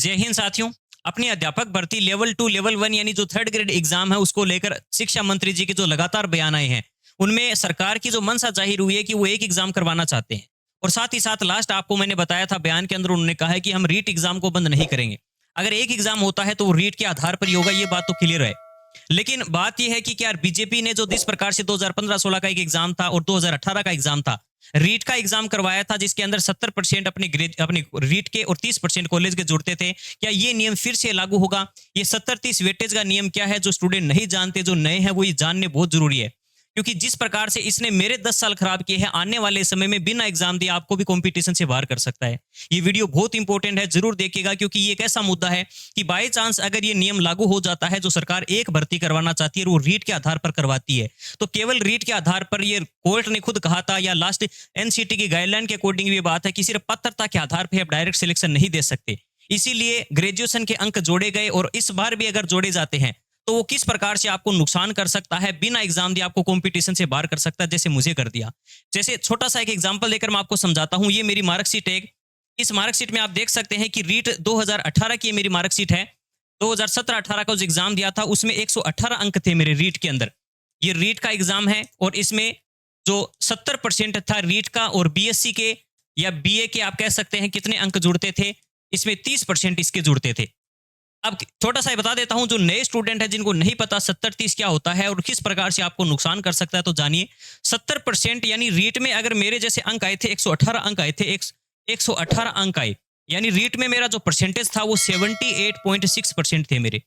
जय हिंद साथियों। अपनी अध्यापक भर्ती लेवल 2 लेवल 1 यानी जो थर्ड ग्रेड एग्जाम है उसको लेकर शिक्षा मंत्री जी के जो लगातार बयान आए हैं उनमें सरकार की जो मंशा जाहिर हुई है कि वो एक एग्जाम करवाना चाहते हैं। और साथ ही साथ लास्ट आपको मैंने बताया था बयान के अंदर उन्होंने कहा है कि हम रीट एग्जाम को बंद नहीं करेंगे। अगर एक एग्जाम होता है तो वो रीट के आधार पर ही होगा, ये बात तो क्लियर है। लेकिन बात यह है कि क्या बीजेपी ने जो जिस प्रकार से 2015-16 का एक एग्जाम था और 2018 का एग्जाम था, रीट का एग्जाम करवाया था जिसके अंदर 70% अपने रीट के और 30% कॉलेज के जुड़ते थे, क्या ये नियम फिर से लागू होगा? ये 70-30 वेटेज का नियम क्या है, जो स्टूडेंट नहीं जानते, जो नए हैं, वो ये जानने बहुत जरूरी है। क्योंकि जिस प्रकार से इसने मेरे 10 साल खराब किए हैं, आने वाले समय में बिना एग्जाम दिए आपको भी कंपटीशन से बाहर कर सकता है। ये वीडियो बहुत इंपॉर्टेंट है, जरूर देखिएगा, क्योंकि ये एक ऐसा मुद्दा है कि बाय चांस अगर ये नियम लागू हो जाता है, जो सरकार एक भर्ती करवाना चाहती है और वो रीट के आधार पर करवाती है, तो केवल रीट के आधार पर, ये कोर्ट ने खुद कहा था या लास्ट एनसीटी की गाइडलाइन के अकॉर्डिंग ये बात है कि सिर्फ पात्रता के आधार पर आप डायरेक्ट सिलेक्शन नहीं दे सकते। इसीलिए ग्रेजुएशन के अंक जोड़े गए और इस बार भी अगर जोड़े जाते हैं तो वो किस प्रकार से आपको नुकसान कर सकता है, बिना एग्जाम दिए आपको कंपटीशन से बाहर कर सकता है, जैसे मुझे कर दिया। जैसे छोटा सा एक एग्जांपल देकर मैं आपको समझाता हूं। ये मेरी मार्कशीट है। इस मार्कशीट में आप देख सकते हैं कि रीट 2018 की मेरी मार्कशीट है। 2017-18 का जो एग्जाम दिया था उसमें 118 अंक थे मेरे रीट के अंदर। ये रीट का एग्जाम है और इसमें जो 70% था रीट का और बीएससी के या बीए के आप कह सकते हैं कितने अंक जुड़ते थे, इसमें 30% इसके जुड़ते थे। अब छोटा सा बता देता हूं, जो नए स्टूडेंट है जिनको नहीं पता 70-30 क्या होता है और किस प्रकार से आपको नुकसान कर सकता है, तो जानिए। 70% यानी रीट में अगर मेरे जैसे अंक आए थे, 118 अंक आए थे, 118 अंक आए, यानी रीट में मेरा जो परसेंटेज था वो 78.6% थे मेरे,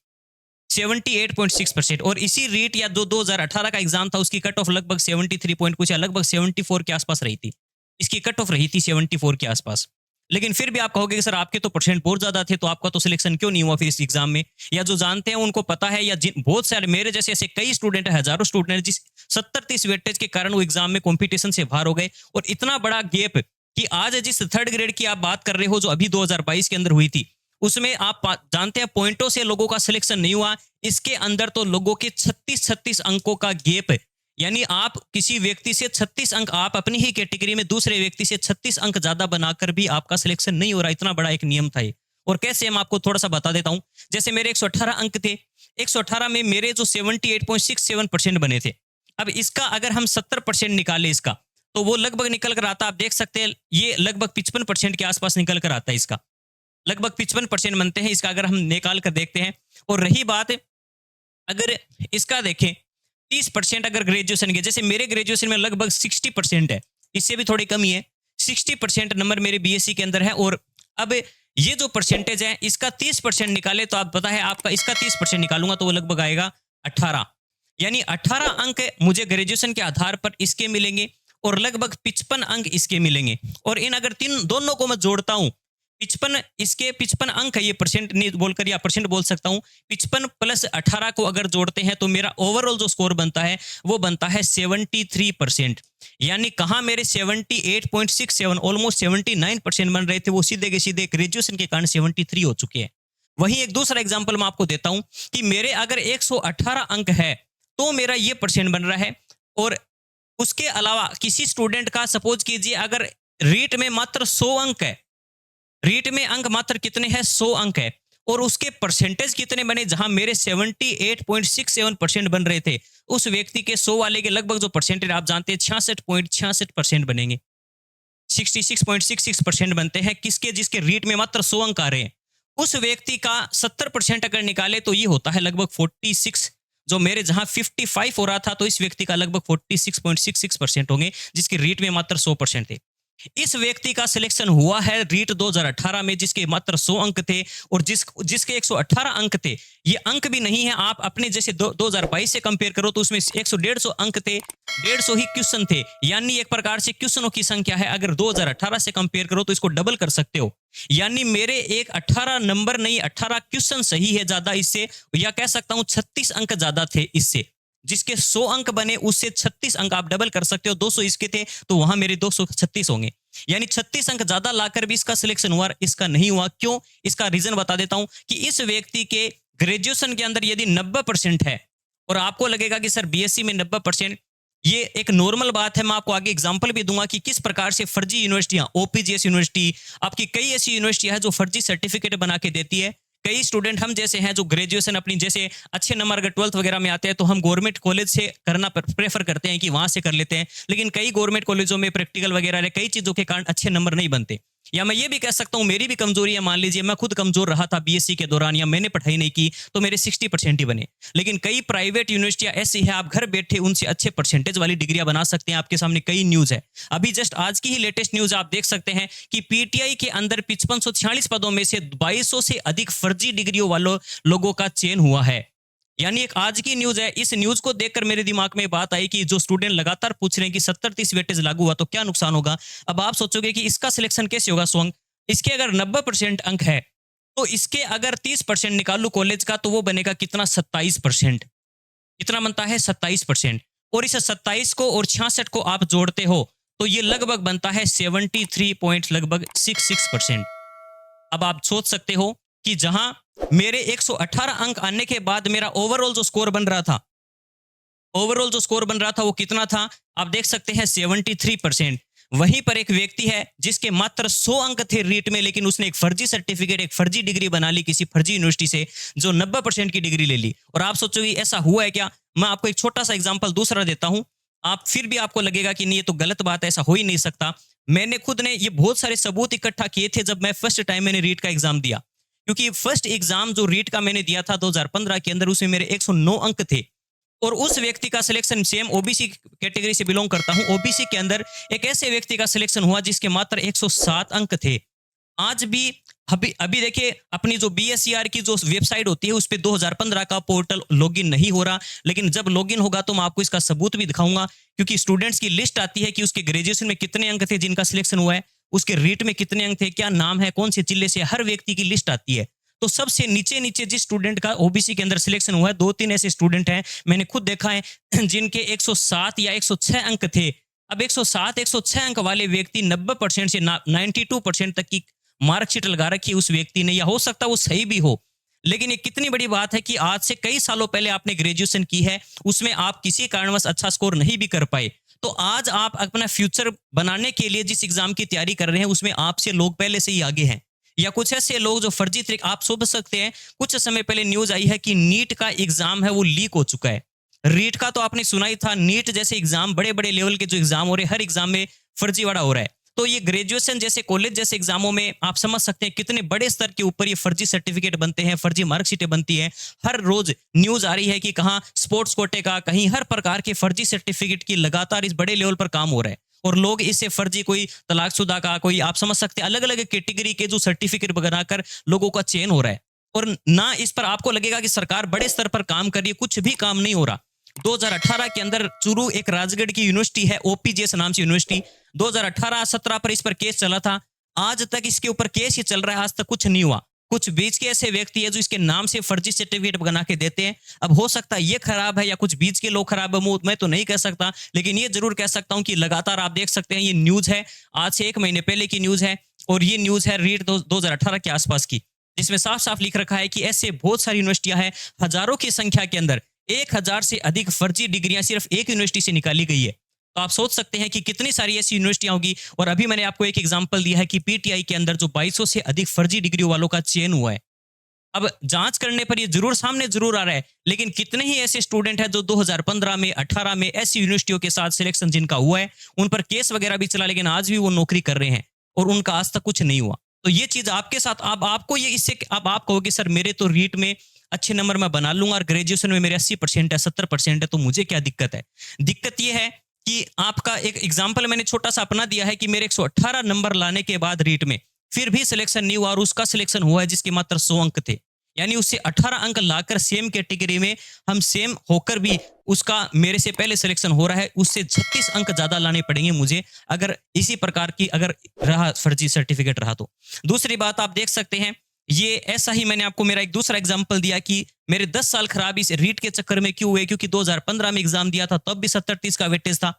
78.6%। और इसी रीट या 2018 का एग्जाम था उसकी कट ऑफ लगभग 73 पॉइंट कुछ या लगभग 74 के आसपास रही थी। इसकी कट ऑफ रही थी 74 के आसपास। लेकिन फिर भी आप कहोगे कि सर आपके तो परसेंट बहुत ज्यादा थे, तो आपका तो सिलेक्शन क्यों नहीं हुआ फिर इस एग्जाम में? या जो जानते हैं उनको पता है, या बहुत सारे मेरे जैसे ऐसे कई स्टूडेंट है, हजारों स्टूडेंट जिस 70-30 वेटेज के कारण वो एग्जाम में कंपटीशन से बाहर हो गए। और इतना बड़ा गैप कि आज जिस थर्ड ग्रेड की आप बात कर रहे हो जो अभी 2022 के अंदर हुई थी, उसमें आप जानते हैं पॉइंटों से लोगों का सिलेक्शन नहीं हुआ। इसके अंदर तो लोगों के 36-36 अंकों का गैप, यानी आप किसी व्यक्ति से 36 अंक, आप अपनी ही कैटेगरी में दूसरे व्यक्ति से 36 अंक ज्यादा बनाकर भी आपका सिलेक्शन नहीं हो रहा। इतना बड़ा एक नियम था ये। और कैसे, हम आपको थोड़ा सा बता देता हूं। जैसे मेरे 118 अंक थे, 118 में मेरे जो 78.67% बने थे। अब इसका अगर हम 70% निकाले इसका, तो वो लगभग निकल कर आता, आप देख सकते हैं, ये लगभग 55% के आसपास निकल कर आता है। इसका लगभग 55% बनते हैं इसका, अगर हम निकाल कर देखते हैं। और रही बात अगर इसका देखें 30% अगर ग्रेजुएशन के, जैसे मेरे ग्रेजुएशन में लगभग 60% है, इससे भी थोड़ी कमी है, 60% नंबर मेरे बीएससी के अंदर है। और अब ये जो परसेंटेज है इसका 30% निकाले तो आप पता है आपका, इसका 30% निकालूंगा तो वो लगभग आएगा 18, यानी 18 अंक मुझे ग्रेजुएशन के आधार पर इसके मिलेंगे और लगभग 55 अंक इसके मिलेंगे। और इन अगर दोनों को मैं जोड़ता हूं, 55 इसके 55 अंक है, ये परसेंट नहीं बोलकर या परसेंट बोल सकता हूं, 55 प्लस 18 को अगर जोड़ते हैं तो मेरा ओवरऑल जो स्कोर बनता है वो बनता है 73%। यानी कहां मेरे 78.67 ऑलमोस्ट 79% बन रहे थे, वो सीधे के सीधे ग्रेजुएशन के कारण 73 हो चुके हैं। वहीं एक दूसरा एग्जाम्पल मैं आपको देता हूं कि मेरे अगर 118 अंक है तो मेरा ये परसेंट बन रहा है। और उसके अलावा किसी स्टूडेंट का सपोज कीजिए अगर रीट में मात्र 100 अंक है, रीट में अंक मात्र कितने हैं, 100 अंक है, और उसके परसेंटेज कितने बने, जहां मेरे 78.67% बन रहे थे, उस व्यक्ति के 100 वाले के लगभग जो परसेंटेज आप जानते हैं 66.66% बनेंगे, 66.66% बनते हैं। किसके? जिसके रीट में मात्र 100 अंक आ रहे हैं। उस व्यक्ति का 70% अगर निकाले तो ये होता है लगभग 46, जो मेरे जहां 55 हो रहा था तो इस व्यक्ति का लगभग 46.66% होंगे, जिसके रीट में मात्र 100% थे। इस व्यक्ति का सिलेक्शन हुआ है रीट 2018 में, जिसके मात्र 100 अंक थे और जिसके 118 अंक थे। ये अंक भी नहीं है, आप अपने जैसे 2022 से कंपेयर करो तो उसमें 150 अंक थे, 150 ही क्वेश्चन थे, यानी एक प्रकार से क्वेश्चनों की संख्या है। अगर 2018 से कंपेयर करो तो इसको डबल कर सकते हो, यानी मेरे एक 18 नंबर नहीं 18 क्वेश्चन सही है ज्यादा इससे, या कह सकता हूं 36 अंक ज्यादा थे इससे। जिसके 100 अंक बने उससे 36 अंक आप डबल कर सकते हो, 200 इसके थे तो वहां मेरे 236 होंगे, यानी 36 अंक ज्यादा लाकर भी इसका सिलेक्शन हुआ, इसका नहीं हुआ। क्यों? इसका रीजन बता देता हूं कि इस व्यक्ति के ग्रेजुएशन के अंदर यदि 90% है और आपको लगेगा कि सर बीएससी में 90% ये एक नॉर्मल बात है। मैं आपको आगे एग्जांपल भी दूंगा कि किस प्रकार से फर्जी यूनिवर्सिटियां, ओपीजीएस यूनिवर्सिटी, आपकी कई ऐसी यूनिवर्सिटियां हैं जो फर्जी सर्टिफिकेट बना के देती है। कई स्टूडेंट हम जैसे हैं जो ग्रेजुएशन अपनी जैसे अच्छे नंबर अगर 12th वगैरह में आते हैं तो हम गवर्नमेंट कॉलेज से करना प्रेफर करते हैं कि वहां से कर लेते हैं, लेकिन कई गवर्नमेंट कॉलेजों में प्रैक्टिकल वगैरह कई चीजों के कारण अच्छे नंबर नहीं बनते। या मैं ये भी कह सकता हूँ मेरी भी कमजोरी है, मान लीजिए मैं खुद कमजोर रहा था बीएससी के दौरान, या मैंने पढ़ाई नहीं की तो मेरे 60% ही बने। लेकिन कई प्राइवेट यूनिवर्सिटियां ऐसी है, आप घर बैठे उनसे अच्छे परसेंटेज वाली डिग्रियां बना सकते हैं। आपके सामने कई न्यूज है, अभी जस्ट आज की ही लेटेस्ट न्यूज आप देख सकते हैं कि पीटीआई के अंदर 5546 पदों में से 2200 से अधिक फर्जी डिग्रियों वालों लोगों का चयन हुआ है। यानी एक आज की न्यूज है। इस न्यूज को देखकर मेरे दिमाग में बात आई कि जो स्टूडेंट लगातार पूछ रहे हैं कि 70-30 वेटेज लागू हुआ तो क्या नुकसान होगा। अब आप सोचोगे कि इसका सिलेक्शन कैसे होगा स्वंग, इसके अगर 90% अंक है तो इसके अगर 30% निकालू कॉलेज का तो वो बनेगा कितना, 27%। कितना बनता है, 27%। और इस 27 को और 66 को आप जोड़ते हो तो ये लगभग बनता है 73 पॉइंट लगभग 66%। अब आप सोच सकते हो कि जहां मेरे 118 अंक आने के बाद मेरा ओवरऑल जो स्कोर बन रहा था, ओवरऑल जो स्कोर बन रहा था वो कितना था, आप देख सकते हैं 73%। वहीं पर एक व्यक्ति है जिसके मात्र 100 अंक थे रीट में, लेकिन उसने एक फर्जी सर्टिफिकेट, एक फर्जी डिग्री बना ली किसी फर्जी यूनिवर्सिटी से, जो 90% की डिग्री ले ली। और आप सोचोगे ऐसा हुआ है क्या। मैं आपको एक छोटा सा एग्जांपल दूसरा देता हूं, आप फिर भी आपको लगेगा कि नहीं ये तो गलत बात है, ऐसा हो ही नहीं सकता। मैंने खुद ने ये बहुत सारे सबूत इकट्ठा किए थे जब मैं फर्स्ट टाइम मैंने रीट का एग्जाम दिया, क्योंकि फर्स्ट एग्जाम जो रीट का मैंने दिया था 2015 के अंदर, उसमें मेरे 109 अंक थे। और उस व्यक्ति का सिलेक्शन, सेम ओबीसी कैटेगरी से बिलोंग करता हूं, ओबीसी के अंदर एक ऐसे व्यक्ति का सिलेक्शन हुआ जिसके मात्र 107 अंक थे। आज भी अभी अभी देखिए अपनी जो बीएसईआर की जो वेबसाइट होती है उस पे 2015 का पोर्टल लॉगिन नहीं हो रहा, लेकिन जब लॉगिन होगा तो मैं आपको इसका सबूत भी दिखाऊंगा, क्योंकि स्टूडेंट्स की लिस्ट आती है कि उसके ग्रेजुएशन में कितने अंक थे जिनका सिलेक्शन हुआ है, उसके रीट में कितने अंक थे, क्या नाम है, कौन से जिले से, हर व्यक्ति की लिस्ट आती है। तो सबसे नीचे नीचे जिस स्टूडेंट का ओबीसी के अंदर सिलेक्शन हुआ है, 2-3 ऐसे स्टूडेंट हैं मैंने खुद देखा है जिनके 107 या 106 अंक थे। अब 107 106 अंक वाले व्यक्ति 90% से 92% तक की मार्कशीट लगा रखी है उस व्यक्ति ने, या हो सकता है वो सही भी हो, लेकिन ये कितनी बड़ी बात है कि आज से कई सालों पहले आपने ग्रेजुएशन की है, उसमें आप किसी कारणवश अच्छा स्कोर नहीं भी कर पाए, तो आज आप अपना फ्यूचर बनाने के लिए जिस एग्जाम की तैयारी कर रहे हैं उसमें आपसे लोग पहले से ही आगे हैं। या कुछ ऐसे लोग जो फर्जी तरीके, आप सोच सकते हैं कुछ समय पहले न्यूज आई है कि नीट का एग्जाम है वो लीक हो चुका है। रीट का तो आपने सुना ही था, नीट जैसे एग्जाम, बड़े बड़े लेवल के जो एग्जाम हो रहे हैं, हर एग्जाम में फर्जीवाड़ा हो रहा है। तो ये ग्रेजुएशन जैसे, कॉलेज जैसे एग्जामों में आप समझ सकते हैं कितने बड़े स्तर के ऊपर ये फर्जी सर्टिफिकेट बनते हैं, फर्जी मार्कशीटें बनती हैं। हर रोज न्यूज आ रही है कि कहाँ स्पोर्ट्स कोटे का, कहीं हर प्रकार के फर्जी सर्टिफिकेट की लगातार इस बड़े लेवल पर काम हो रहा है। और लोग इससे फर्जी, कोई तलाकशुदा का, कोई आप समझ सकते हैं अलग अलग कैटेगरी के जो सर्टिफिकेट बनाकर लोगों का चयन हो रहा है। और ना इस पर आपको लगेगा कि सरकार बड़े स्तर पर काम कर रही है, कुछ भी काम नहीं हो रहा। 2018 के अंदर चुरू एक राजगढ़ की यूनिवर्सिटी है, ओपीजीएस नाम से यूनिवर्सिटी, 2018-17 पर इस पर केस चला था। आज तक इसके ऊपर केस ही चल रहा है, आज तक कुछ नहीं हुआ। कुछ बीच के ऐसे व्यक्ति है जो इसके नाम से फर्जी सर्टिफिकेट बना के देते हैं। अब हो सकता है ये खराब है या कुछ बीच के लोग खराब है, मैं तो नहीं कह सकता, लेकिन ये जरूर कह सकता हूं कि लगातार आप देख सकते हैं ये न्यूज है, आज से 1 महीने पहले की न्यूज है, और ये न्यूज है रीट 2018 के आसपास की, जिसमें साफ साफ लिख रखा है कि ऐसे बहुत सारी यूनिवर्सिटियां हैं, हजारों की संख्या के अंदर 1000 से अधिक फर्जी डिग्रियां सिर्फ एक यूनिवर्सिटी से निकाली गई है। तो आप सोच सकते हैं कि कितनी सारी ऐसी यूनिवर्सिटियां होगी। और अभी मैंने आपको एक एग्जांपल दिया है कि पीटीआई के अंदर जो 2200 से अधिक फर्जी डिग्री वालों का चयन हुआ है। अब जांच करने पर ये जरूर सामने जरूर आ रहा है, लेकिन कितने ही ऐसे स्टूडेंट हैं जो 2015 में, 18 में ऐसी यूनिवर्सिटियों के साथ सिलेक्शन जिनका हुआ है, उन पर केस वगैरह भी चला, लेकिन आज भी वो नौकरी कर रहे हैं और उनका आज तक कुछ नहीं हुआ। तो ये चीज आपके साथ, अब आपको ये इससे, अब आप कहोगे सर मेरे तो रीट में अच्छे नंबर मैं बना लूंगा और ग्रेजुएशन में मेरे 80% है, 70% है, तो मुझे क्या दिक्कत है। दिक्कत ये है कि आपका एक एग्जाम्पल मैंने छोटा सा अपना दिया है कि मेरे 118 नंबर लाने के बाद रीट में फिर भी सिलेक्शन नहीं हुआ, और उसका सिलेक्शन हुआ है जिसके मात्र 100 अंक थे। यानी उससे 18 अंक लाकर सेम कैटेगरी में हम सेम होकर भी उसका मेरे से पहले सिलेक्शन हो रहा है, उससे 36 अंक ज्यादा लाने पड़ेंगे मुझे अगर इसी प्रकार की अगर रहा फर्जी सर्टिफिकेट रहा तो। दूसरी बात आप देख सकते हैं, ये ऐसा ही मैंने आपको मेरा एक दूसरा एग्जांपल दिया कि मेरे 10 साल खराब इस रीट के चक्कर में क्यों हुए, क्योंकि 2015 में एग्जाम दिया था तब भी 70-30 का वेटेज था,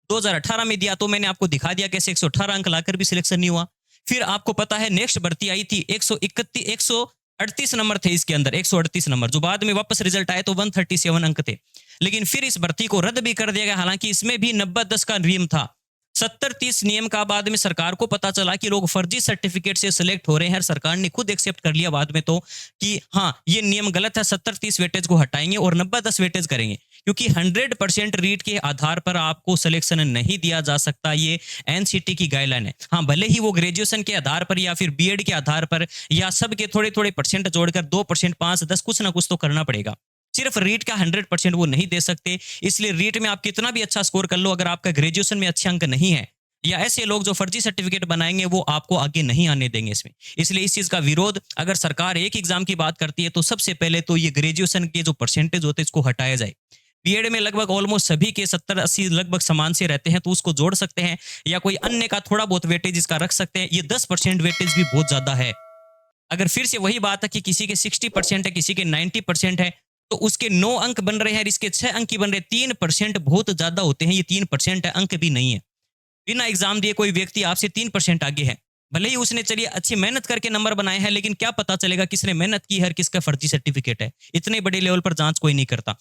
2018 में दिया तो मैंने आपको दिखा दिया कैसे 118 अंक लाकर भी सिलेक्शन नहीं हुआ। फिर आपको पता है नेक्स्ट भर्ती आई थी, 138 नंबर थे इसके अंदर, 138 नंबर, जो बाद में वापस रिजल्ट आए तो 137 अंक थे। लेकिन फिर इस भर्ती को रद्द भी कर दिया गया, हालांकि इसमें भी 90-10 का नियम था। 70-30 नियम का बाद में सरकार को पता चला कि लोग फर्जी सर्टिफिकेट से सिलेक्ट हो रहे हैं, और सरकार ने खुद एक्सेप्ट कर लिया बाद में तो कि हाँ, ये नियम गलत है, 70-30 वेटेज को हटाएंगे और 90-10 वेटेज करेंगे, क्योंकि 100% रीट के आधार पर आपको सिलेक्शन नहीं दिया जा सकता। ये एनसीटी की गाइडलाइन है। हाँ, भले ही वो ग्रेजुएशन के आधार पर या फिर बीएड के आधार पर या सबके थोड़े थोड़े परसेंट जोड़कर 2%, 5, 10 कुछ ना कुछ तो करना पड़ेगा। सिर्फ रीट का 100% वो नहीं दे सकते। इसलिए रीट में आप कितना भी अच्छा स्कोर कर लो, अगर आपका ग्रेजुएशन में अच्छे अंक नहीं है, या ऐसे लोग जो फर्जी सर्टिफिकेट बनाएंगे, वो आपको आगे नहीं आने देंगे इसमें। इसलिए इस चीज का विरोध, अगर सरकार एक एग्जाम की बात करती है तो सबसे पहले तो ये ग्रेजुएशन के जो परसेंटेज होते हैं इसको हटाया जाए। बीएड में लगभग ऑलमोस्ट सभी के 70-80 लगभग समान से रहते हैं, तो उसको जोड़ सकते हैं, या कोई अन्य का थोड़ा बहुत वेटेज इसका रख सकते हैं। ये 10% वेटेज भी बहुत ज्यादा है। अगर फिर से वही बात है कि किसी के 60% है, किसी के 90% है, तो उसके 9 अंक बन रहे हैं, इसके 6 अंक ही बन रहे हैं। 3% बहुत ज्यादा होते हैं। ये 3% है, अंक भी नहीं है। बिना एग्जाम दिए कोई व्यक्ति आपसे 3% आगे है, भले ही उसने चलिए अच्छी मेहनत करके नंबर बनाए हैं, लेकिन क्या पता चलेगा किसने मेहनत की है और किसका फर्जी सर्टिफिकेट है। इतने बड़े लेवल पर जांच कोई नहीं करता।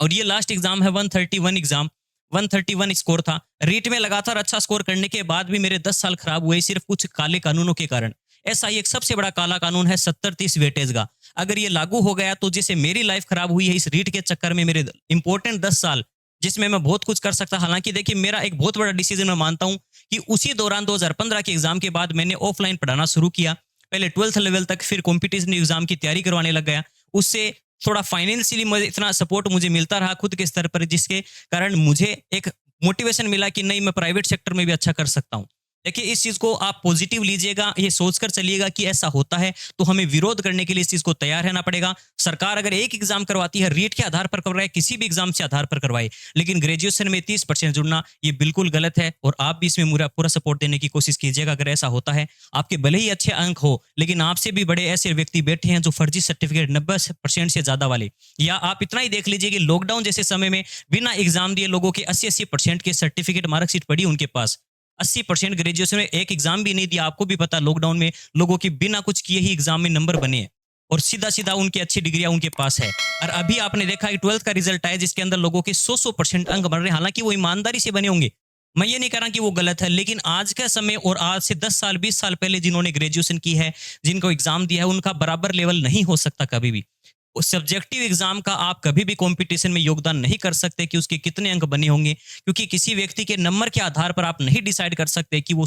और ये लास्ट एग्जाम है 131 एग्जाम, 131 स्कोर था। रीट में लगातार अच्छा स्कोर करने के बाद भी मेरे 10 साल खराब हुए, सिर्फ कुछ काले कानूनों के कारण। ऐसा ही एक सबसे बड़ा काला कानून है 70-30 वेटेज का। अगर ये लागू हो गया तो जैसे मेरी लाइफ खराब हुई है इस रीट के चक्कर में, मेरे इंपॉर्टेंट 10 साल जिसमें मैं बहुत कुछ कर सकता। हालांकि देखिए, मेरा एक बहुत बड़ा डिसीजन मैं मानता हूं कि उसी दौरान 2015 के एग्जाम के बाद मैंने ऑफलाइन पढ़ाना शुरू किया। पहले 12th लेवल तक, फिर कॉम्पिटिशन एग्जाम की तैयारी करवाने लग गया। उससे थोड़ा फाइनेंशियली मुझे इतना सपोर्ट मुझे मिलता रहा खुद के स्तर पर, जिसके कारण मुझे एक मोटिवेशन मिला कि नहीं, मैं प्राइवेट सेक्टर में भी अच्छा कर सकता हूं। देखिए, इस चीज को आप पॉजिटिव लीजिएगा, ये सोचकर चलिएगा कि ऐसा होता है तो हमें विरोध करने के लिए इस चीज को तैयार रहना पड़ेगा। सरकार अगर एक एग्जाम करवाती है, रीट के आधार पर करवाए, किसी भी एग्जाम से आधार पर करवाए, लेकिन ग्रेजुएशन में 30% जुड़ना ये बिल्कुल गलत है, और आप भी इसमें पूरा सपोर्ट देने की कोशिश कीजिएगा। अगर ऐसा होता है, आपके भले ही अच्छे अंक हो, लेकिन आपसे भी बड़े ऐसे व्यक्ति बैठे हैं जो फर्जी सर्टिफिकेट 90% से ज्यादा वाले, या आप इतना ही देख लीजिए कि लॉकडाउन जैसे समय में बिना एग्जाम दिए लोगों के 80-80% के सर्टिफिकेट मार्कशीट पड़ी उनके पास। 80% ग्रेजुएशन में एक एग्जाम भी नहीं दिया। आपको भी पता, लॉकडाउन में लोगों की बिना कुछ किए ही एग्जाम में नंबर बने हैं, और सीधा सीधा उनकी अच्छी डिग्रियां उनके पास है। और अभी आपने देखा कि 12th का रिजल्ट आया जिसके अंदर लोगों के 100% अंक बन रहे हैं। हालांकि वो ईमानदारी से बने होंगे, मैं ये नहीं कह रहा कि वो गलत है, लेकिन आज का समय और आज से 10 साल 20 साल पहले जिन्होंने ग्रेजुएशन की है, जिनको एग्जाम दिया है, उनका बराबर लेवल नहीं हो सकता कभी भी। उस सब्जेक्टिव एग्जाम का आप कभी भी कंपटीशन में योगदान नहीं कर सकते कि उसके कितने अंक बने होंगे, क्योंकि किसी व्यक्ति के नंबर के आधार पर आप नहीं डिसाइड कर सकते कि वो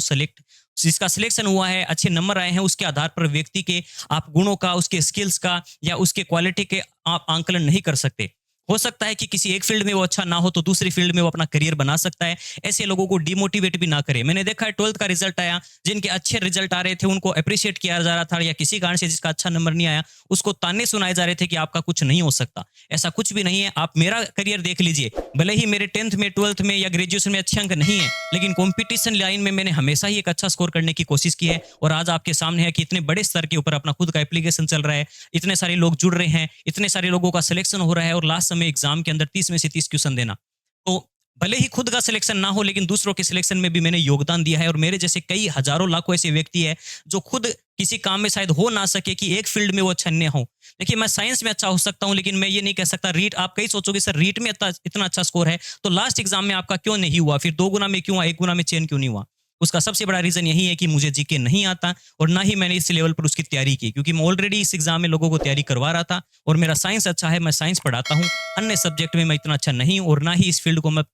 जिसका सिलेक्शन हुआ है, अच्छे नंबर आए हैं, उसके आधार पर व्यक्ति के आप गुणों का, उसके स्किल्स का या उसके क्वालिटी के आप आंकलन नहीं कर सकते। हो सकता है कि किसी एक फील्ड में वो अच्छा ना हो तो दूसरी फील्ड में वो अपना करियर बना सकता है। ऐसे लोगों को डिमोटिवेट भी ना करे। मैंने देखा है 12th का रिजल्ट आया, जिनके अच्छे रिजल्ट आ रहे थे उनको अप्रिशिएट किया जा रहा था, या किसी कारण से जिसका अच्छा नंबर नहीं आया उसको ताने सुनाए जा रहे थे कि आपका कुछ नहीं हो सकता। ऐसा कुछ भी नहीं है। आप मेरा करियर देख लीजिए, भले ही मेरे 10th में, 12th में या ग्रेजुएशन में अच्छे अंक नहीं है, लेकिन कॉम्पिटिशन लाइन में मैंने हमेशा ही एक अच्छा स्कोर करने की कोशिश की है, और आज आपके सामने है कि इतने बड़े स्तर के ऊपर अपना खुद का एप्लीकेशन चल रहा है, इतने सारे लोग जुड़ रहे हैं, इतने सारे लोगों का सिलेक्शन हो रहा है, और लास्ट समय एग्जाम के अंदर 30 में से 30 क्वेश्चन देना। तो भले ही खुद का सिलेक्शन ना हो, लेकिन दूसरों के सिलेक्शन में भी मैंने योगदान दिया है, और मेरे जैसे कई हजारों लाखों ऐसे व्यक्ति है जो खुद किसी काम में शायद हो ना सके कि एक फील्ड में वो अच्छा न हो। देखिए, मैं साइंस में अच्छा हो सकता हूं, लेकिन मैं ये नहीं कह सकता रीट। आप कई सोचोगे सर रीट में इतना अच्छा स्कोर है तो लास्ट एग्जाम में आपका क्यों नहीं हुआ, फिर 2 गुना में क्यों हुआ, 1 गुना में चेन क्यों नहीं हुआ? उसका सबसे बड़ा रीजन यही है कि मुझे जीके नहीं आता, और ना ही मैंने इस लेवल पर उसकी तैयारी की, क्योंकि मैं ऑलरेडी इस एग्जाम में लोगों को तैयारी करवा रहा था, और मेरा साइंस अच्छा है, मैं साइंस पढ़ाता हूँ। अन्य सब्जेक्ट में मैं इतना अच्छा नहीं हूं, और ना ही इस फील्ड को मैं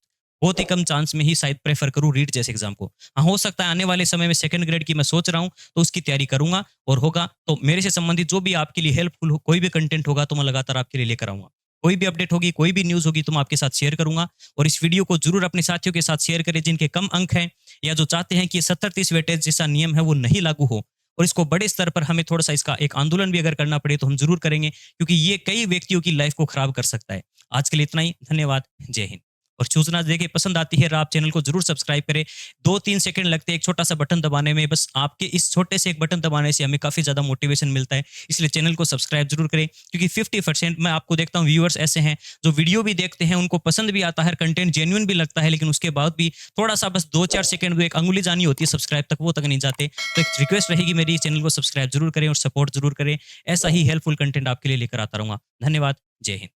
बहुत ही कम चांस में ही शायद प्रेफर करूं रीट जैसे एग्जाम को। हाँ, हो सकता है आने वाले समय में 2nd ग्रेड की मैं सोच रहा हूं, तो उसकी तैयारी करूंगा, और होगा तो मेरे से संबंधित जो भी आपके लिए हेल्पफुल हो, कोई भी कंटेंट होगा तो मैं लगातार आपके लिए लेकर आऊंगा। कोई भी अपडेट होगी, कोई भी न्यूज होगी तो मैं आपके साथ शेयर करूंगा। और इस वीडियो को जरूर अपने साथियों के साथ शेयर करें जिनके कम अंक हैं, या जो चाहते हैं कि 70-30 वेटेज जैसा नियम है वो नहीं लागू हो, और इसको बड़े स्तर पर हमें थोड़ा सा इसका एक आंदोलन भी अगर करना पड़े तो हम जरूर करेंगे, क्योंकि ये कई व्यक्तियों की लाइफ को खराब कर सकता है। आज के लिए इतना ही, धन्यवाद, जय हिंद। और सूचना देके पसंद आती है, आप चैनल को जरूर सब्सक्राइब करें। 2-3 सेकंड लगते हैं एक छोटा सा बटन दबाने में, बस आपके इस छोटे से एक बटन दबाने से हमें काफी ज्यादा मोटिवेशन मिलता है। इसलिए चैनल को सब्सक्राइब जरूर करें, क्योंकि 50% मैं आपको देखता हूँ व्यूअर्स ऐसे हैं जो वीडियो भी देखते हैं, उनको पसंद भी आता है, कंटेंट जेन्युइन भी लगता है, लेकिन उसके बाद भी थोड़ा सा बस 2-4 सेकंड एक अंगुली जानी होती है सब्सक्राइब तक, वो तक नहीं जाते। तो एक रिक्वेस्ट रहेगी मेरी, चैनल को सब्सक्राइब जरूर करें और सपोर्ट जरूर करें। ऐसा ही हेल्पफुल कंटेंट आपके लिए लेकर आता रहूंगा। धन्यवाद, जय हिंद।